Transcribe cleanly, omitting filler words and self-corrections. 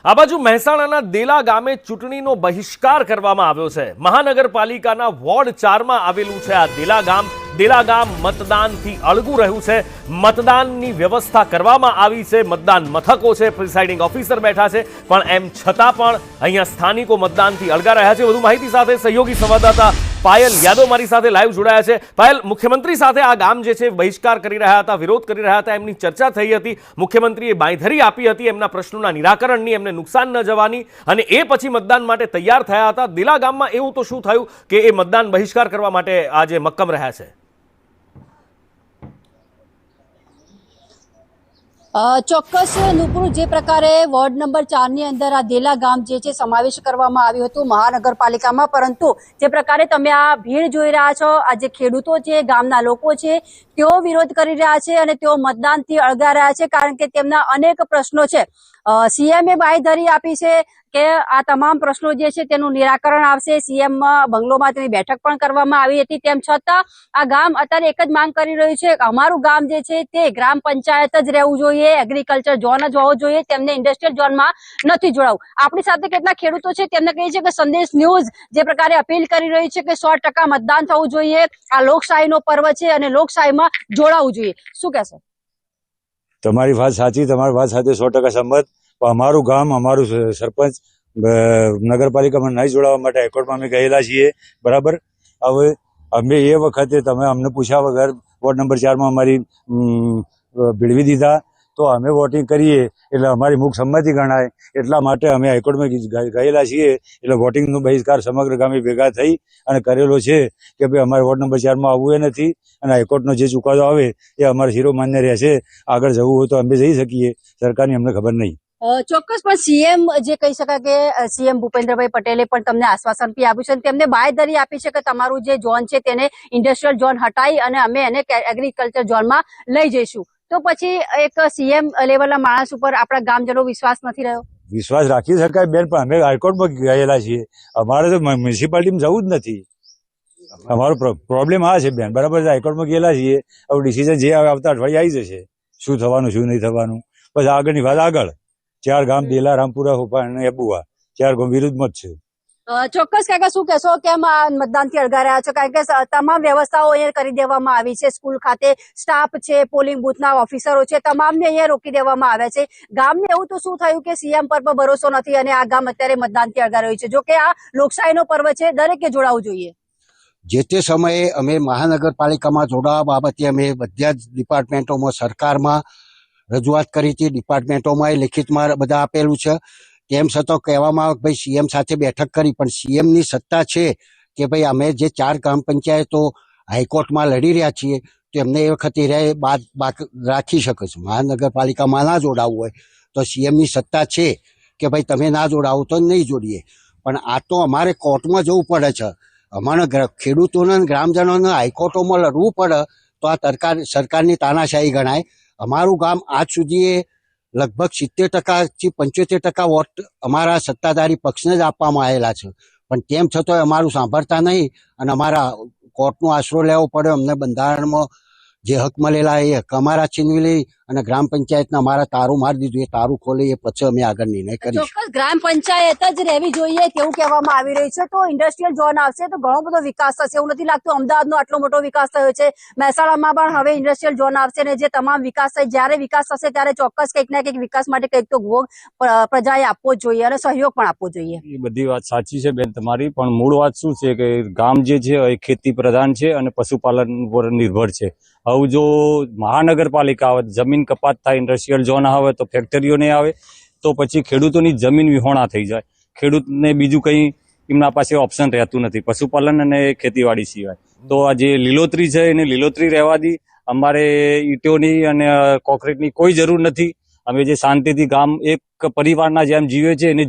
આ બાજુ મહેસાણાના દેલા ગામે ચૂંટણીનો બહિષ્કાર કરવામાં આવ્યો છે। મહાનગરપાલિકાના વોર્ડ 4 માં આવેલું છે આ દેલા ગામ મતદાનથી અળગું રહ્યું છે। મતદાનની વ્યવસ્થા કરવામાં આવી છે, મતદાન મથકો છે, પ્રિસાઇડિંગ ઓફિસર બેઠા છે, પણ એમ છતાં પણ અહીંયા સ્થાનિકો મતદાનથી અળગા રહ્યા છે। વધુ માહિતી સાથે સહયોગી સંવાદદાતા પાયલ યાદવ મારી સાથે લાઈવ જોડાયા છે। પાયલ, મુખ્યમંત્રી સાથે આ ગામ જે છે બહિષ્કાર કરી રહ્યા હતા, વિરોધ કરી રહ્યા હતા, એમની ચર્ચા થઈ હતી। મુખ્યમંત્રીએ બાંયધરી આપી હતી એમના પ્રશ્નોના નિરાકરણની, એમને નુકસાન ન જવાની, અને એ પછી મતદાન માટે તૈયાર થયા હતા। દેલા ગામમાં એવું તો શું થયું કે એ મતદાન બહિષ્કાર કરવા માટે આજે મક્કમ રહ્યા છે? ચોક્કસ નુપુર, જે પ્રકારે વોર્ડ નંબર 4 ની અંદર આ દેલા ગામ જે છે સમાવેશ કરવામાં આવ્યું હતું મહાનગરપાલિકામાં, પરંતુ જે પ્રકારે તમે આ ભીડ જોઈ રહ્યા છો, આ જે ખેડૂતો છે, ગામના લોકો છે, તેઓ વિરોધ કરી રહ્યા છે અને તેઓ મતદાનથી અળગા રહ્યા છે, કારણ કે તેમના અનેક પ્રશ્નો છે। સીએમએ બાંયધરી આપી છે કે આ તમામ પ્રશ્નો જે છે તેનું નિરાકરણ આવશે। સીએમ બંગલોમાં તેની બેઠક પણ કરવામાં આવી હતી, તેમ છતાં આ ગામ અત્યારે એક જ માંગ કરી રહ્યું છે કે અમારું ગામ જે છે તે ગ્રામ પંચાયત જ રહેવું જોઈએ, એગ્રીકલ્ચર ઝોન જ હોવો જોઈએ, તેમને ઇન્ડસ્ટ્રીયલ ઝોનમાં નથી જોડાવું। આપણી સાથે કેટલાક ખેડૂતો છે, તેમને કહે છે કે સંદેશ ન્યૂઝ જે પ્રકારે અપીલ કરી રહી છે કે 100% મતદાન થવું જોઈએ, આ લોકશાહીનો પર્વ છે અને લોકશાહીમાં જોડાવું જોઈએ। શું કહેશો? તમારી વાત સાચી, તમારી વાત સાથે 100% સંમત। અમારું ગામ, અમારું સરપંચ નગરપાલિકામાં નહીં જોડાવા માટે હાઈકોર્ટમાં અમે ગયેલા છીએ, બરાબર। હવે અમે એ વખતે તમે અમને પૂછ્યા વગર વોર્ડ નંબર 4 માં અમારી ભેળવી દીધા, તો અમે વોટિંગ કરીએ એટલે અમારી મુખ સંમતિ ગણાય, એટલા માટે અમે હાઈકોર્ટમાં ગયેલા છીએ। એટલે વોટિંગનો બહિષ્કાર સમગ્ર ગામે ભેગા થઈ અને કરેલો છે કે ભાઈ અમારે વોર્ડ નંબર 4 માં આવવું એ નથી, અને હાઈકોર્ટનો જે ચુકાદો આવે એ અમારે શિરોમાન્ય રહેશે। આગળ જવું હોય તો અમે જઈ શકીએ, સરકારની અમને ખબર નહીં। ચોક્કસ, પણ સીએમ જે કહી શકાય કે સીએમ ભૂપેન્દ્રભાઈ પટેલે પણ તમને આશ્વાસન પણ આપ્યું છે, તેમને બાંયધરી આપી છે કે તમારું જે ઝોન છે તેને ઇન્ડસ્ટ્રીયલ ઝોન હટાવી અને અમે એને એગ્રીકલ્ચર ઝોનમાં લઈ જઈશું। તો પછી એક સીએમ લેવલના માણસ ઉપર આપણા ગામજનો વિશ્વાસ નથી રહ્યો? વિશ્વાસ રાખી શકાય બેન, પણ અમે હાઈકોર્ટમાં ગયેલા છીએ, અમારે તો મ્યુનિસિપાલિટીમાં જવું જ નથી। અમારો પ્રોબ્લેમ આ છે બેન, બરાબર છે, હાઈકોર્ટમાં ગયેલા છીએ। હવે ડિસિઝન જે આવતા અઠવાડિયે આવી જશે, શું થવાનું શું નહીં થવાનું, પછી આગળની વાત આગળ। 4 ગામ દેલા, રામપુરા, હોપા અને અબુવા 4 ગામ વિરુદ્ધમાં જ છે। ચોક્કસ કાકા, શું કહેશો, કેમ આ મતદાનથી અળગા રહ્યા છો? કારણ કે તમામ વ્યવસ્થાઓ અહીંયા કરી દેવામાં આવી છે, સ્કૂલ ખાતે સ્ટાફ છે, પોલિંગ બૂથના ઓફિસરો છે, તમામને અહીંયા રોકી દેવામાં આવ્યા છે। ગામને એવું તો શું થયું કે સીએમ પર પણ ભરોસો નથી અને આ ગામ અત્યારે મતદાનથી અળગા રહ્યું છે? જો કે આ લોકશાહીનો પર્વ છે, દરેકે જોડાવું જોઈએ। જે તે સમયે અમે મહાનગરપાલિકામાં જોડાવા બાબતે અમે બધા જ ડિપાર્ટમેન્ટોમાં, સરકારમાં રજૂઆત કરી હતી, ડિપાર્ટમેન્ટોમાં લિખિતમાં બધા આપેલું છે। તેમ છતાં કહેવામાં આવે ભાઈ સીએમ સાથે બેઠક કરી, પણ સીએમની સત્તા છે કે ભાઈ અમે જે 4 ગ્રામ પંચાયતો હાઈકોર્ટમાં લડી રહ્યા છીએ તો એમને એ વખતે બાદ રાખી શકે છે। મહાનગરપાલિકામાં ના જોડાવવું હોય તો સીએમની સત્તા છે કે ભાઈ તમે ના જોડાવો તો નહીં જોડીએ, પણ આ તો અમારે કોર્ટમાં જવું પડે છે। અમારા ખેડૂતોને, ગ્રામજનોને હાઈકોર્ટોમાં લડવું પડે તો આ સરકારની તાનાશાહી ગણાય। અમારું ગામ આજ સુધી લગભગ 70% થી 75% વોટ અમારા સત્તાધારી પક્ષને જ આપવામાં આવેલા છે, પણ તેમ છતાં અમારું સાંભળતા નહીં અને અમારા કોર્ટનો આશરો લેવો પડે। અમને બંધારણમાં જે હક મળેલા એ હક અમારા છીનવી લઈ અને ગ્રામ પંચાયતને અમારા તારું મારી દીધું, એ તારું ખોલી એ પછી અમે આગળ નિર્ણય કરીશું। ચોક્કસ ગ્રામ પંચાયત જ રહેવી જોઈએ તેવું કહેવામાં આવી રહ્યું છે, તો ઇન્ડસ્ટ્રીયલ ઝોન આવશે તો ઘણો બધો વિકાસ થશે। એવું નથી લાગતું અમદાવાદનો આટલો મોટો વિકાસ થયો છે, મહેસાણામાં પણ હવે ઇન્ડસ્ટ્રીયલ ઝોન આવશે ને જે તમામ વિકાસ થાય, જ્યારે વિકાસ થશે ત્યારે ચોક્કસ કંઈક ના કંઈક વિકાસ માટે કંઈક તો ભોગ પ્રજાએ આપવો જ જોઈએ અને સહયોગ પણ આપવો જોઈએ। એ બધી વાત સાચી છે બેન તમારી, પણ મૂળ વાત શું છે કે ગામ જે છે એ ખેતી પ્રધાન છે અને પશુપાલન પર નિર્ભર છે। હવે જો મહાનગરપાલિકા આવે, જમીન કપાત થાય, ઇન્ડસ્ટ્રીયલ ઝોન આવે તો ફેક્ટરીઓ નહીં આવે, તો પછી ખેડૂતોની જમીન વિહોણા થઈ જાય, ખેડૂતને બીજું કંઈ એમના પાસે ઓપ્શન રહેતું નથી પશુપાલન અને ખેતીવાડી સિવાય। તો આ જે લીલોતરી છે એને લીલોતરી રહેવા દી, અમારે ઈંટોની અને કોન્ક્રીટની કોઈ જરૂર નથી। અમે જે શાંતિથી ગામ એક પરિવારના જેમ જીવે છે એને